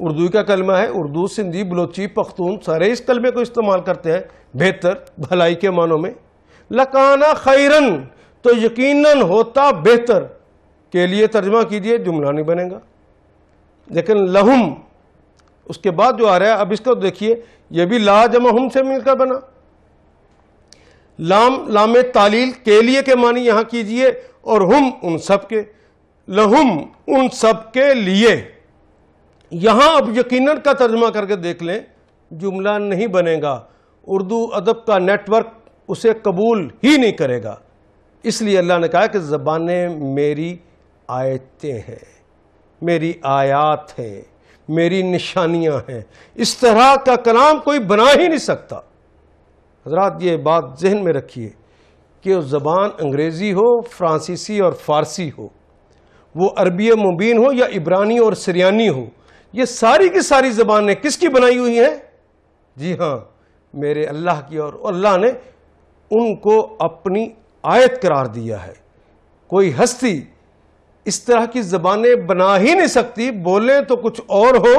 اردو کا کلمہ ہے، اردو، سندھی، بلوچی، پختون سارے اس کلمے کو استعمال کرتے ہیں، بہتر، بھلائی کے معنوں میں۔ لکانا خیرن تو یقیناً ہوتا بہتر، کے لیے ترجمہ کیجئے جملہ نہیں بنے گا۔ لیکن لہم اس کے بعد جو آ رہا ہے، اب اس کو دیکھیے، یہ بھی لا جمع ہم سے مل کر بنا۔ لام تعلیل کے لیے کے معنی یہاں کیجئے، اور ہم ان سب کے، لہم ان سب کے لیے۔ یہاں اب یقیناً کا ترجمہ کر کے دیکھ لیں، جملہ نہیں بنے گا، اردو ادب کا نیٹ ورک اسے قبول ہی نہیں کرے گا۔ اس لیے اللہ نے کہا کہ زبانیں میری آیتیں ہیں، میری آیات ہیں، میری نشانیاں ہیں، اس طرح کا کلام کوئی بنا ہی نہیں سکتا۔ حضرات یہ بات ذہن میں رکھیے کہ وہ زبان انگریزی ہو، فرانسیسی اور فارسی ہو، وہ عربی مبین ہو یا عبرانی اور سریانی ہو، یہ ساری کی ساری زبانیں کس کی بنائی ہوئی ہیں؟ جی ہاں، میرے اللہ کی، اور اللہ نے ان کو اپنی آیت قرار دیا ہے۔ کوئی ہستی اس طرح کی زبانیں بنا ہی نہیں سکتی، بولیں تو کچھ اور ہو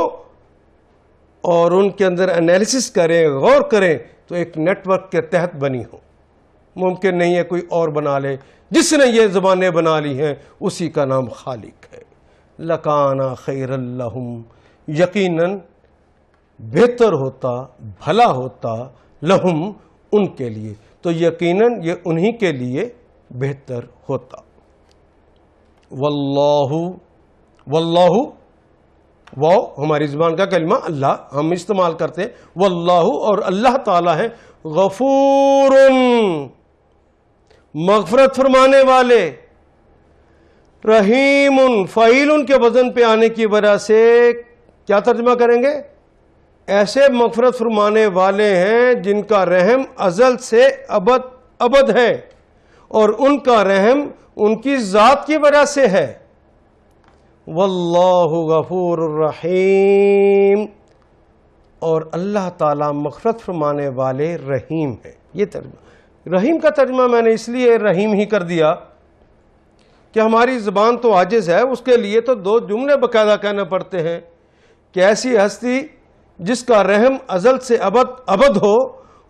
اور ان کے اندر انالیسس کریں، غور کریں تو ایک نیٹ ورک کے تحت بنی ہو۔ ممکن نہیں ہے کوئی اور بنا لے، جس نے یہ زبانیں بنا لی ہیں اسی کا نام خالق ہے۔ لکانا خیر لہم، یقیناً بہتر ہوتا، بھلا ہوتا، لہم ان کے لیے، تو یقیناً یہ انہی کے لیے بہتر ہوتا۔ واللہ، واللہ وہ ہماری زبان کا کلمہ اللہ ہم استعمال کرتے ہیں، واللہ اور اللہ تعالی ہے، غفور مغفرت فرمانے والے، رحیم فعیل کے وزن پہ آنے کی وجہ سے کیا ترجمہ کریں گے؟ ایسے مغفرت فرمانے والے ہیں جن کا رحم ازل سے ابد ابد ہے، اور ان کا رحم ان کی ذات کی وجہ سے ہے۔ واللہ غفور الرحیم، اور اللہ تعالیٰ مغفرت فرمانے والے رحیم ہے۔ یہ ترجمہ، رحیم کا ترجمہ میں نے اس لیے رحیم ہی کر دیا کہ ہماری زبان تو عاجز ہے، اس کے لیے تو دو جملے باقاعدہ کہنے پڑتے ہیں کہ ایسی ہستی جس کا رحم ازل سے ابد ابد ہو،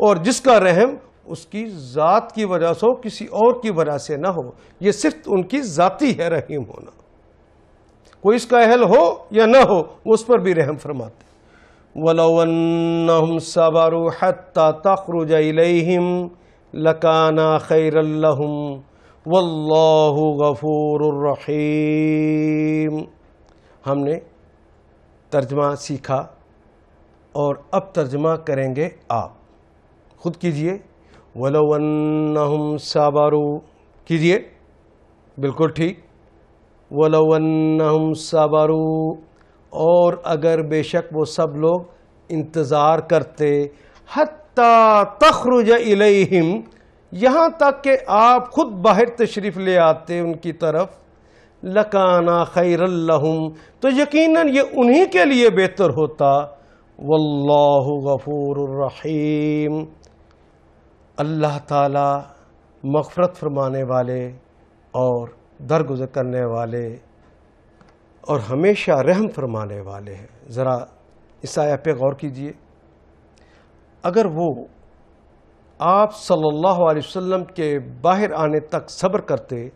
اور جس کا رحم اس کی ذات کی وجہ سے ہو، کسی اور کی وجہ سے نہ ہو۔ یہ صرف ان کی ذاتی ہے رحیم ہونا، کوئی اس کا اہل ہو یا نہ ہو وہ اس پر بھی رحم فرماتے۔ وَلَوْ أَنَّهُمْ صَبَرُوا حَتَّى تَخْرُجَ إِلَيْهِمْ لَكَانَ خَيْرًا لَهُمْ وَاللَّهُ غَفُورٌ رَحِيمٌ۔ ہم نے ترجمہ سیکھا اور اب ترجمہ کریں گے آپ، خود کیجئے۔ وَلَوْ أَنَّهُمْ صَبَرُوا، کیجئے، بالکل ٹھیک۔ وَلَوْ أَنَّهُمْ صَبَرُوا، اور اگر بے شک وہ سب لوگ انتظار کرتے، حَتَّى تَخْرُجَ إِلَيْهِمْ، یہاں تک کہ آپ خود باہر تشریف لے آتے ان کی طرف، لَكَانَ خَيْرًا لَهُمْ، تو یقیناً یہ انہی کے لیے بہتر ہوتا۔ وَاللَّهُ غَفُورٌ رَحِيمٌ، اللہ تعالی مغفرت فرمانے والے اور درگزر کرنے والے اور ہمیشہ رحم فرمانے والے ہیں۔ ذرا اس آیت پہ غور کیجئے، اگر وہ آپ صلی اللہ علیہ وسلم کے باہر آنے تک صبر کرتے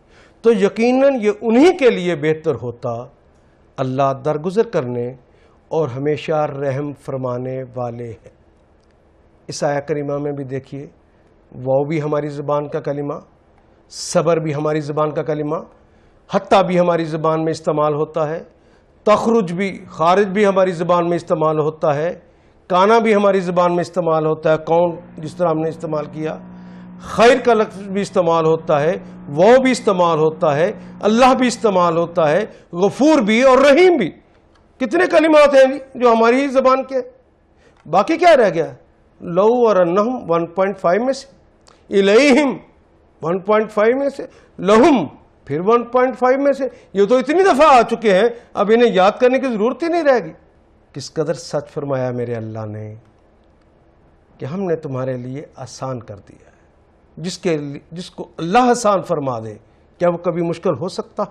تو یقیناً یہ انہی کے لیے بہتر ہوتا۔ اللہ درگزر کرنے اور ہمیشہ رحم فرمانے والے ہیں۔ اس آیت کریمہ میں بھی دیکھیے، وہ بھی ہماری زبان کا کلمہ، صبر بھی ہماری زبان کا کلمہ، حتیٰ بھی ہماری زبان میں استعمال ہوتا ہے، تخرج بھی، خارج بھی ہماری زبان میں استعمال ہوتا ہے، کانا بھی ہماری زبان میں استعمال ہوتا ہے، کون جس طرح ہم نے استعمال کیا، خیر کا لفظ بھی استعمال ہوتا ہے، وہ بھی استعمال ہوتا ہے، اللہ بھی استعمال ہوتا ہے، غفور بھی اور رحیم بھی۔ کتنے کلمات ہیں جو ہماری ہی زبان کے، باقی کیا رہ گیا؟ لو اور انہم 1.5 میں سے، الیہم 1.5 میں سے، لہم پھر 1.5 میں سے، یہ تو اتنی دفعہ آ چکے ہیں اب انہیں یاد کرنے کی ضرورت ہی نہیں رہے گی۔ کس قدر سچ فرمایا میرے اللہ نے کہ ہم نے تمہارے لیے آسان کر دیا ہے۔ جس کو اللہ آسان فرما دے، کیا وہ کبھی مشکل ہو سکتا؟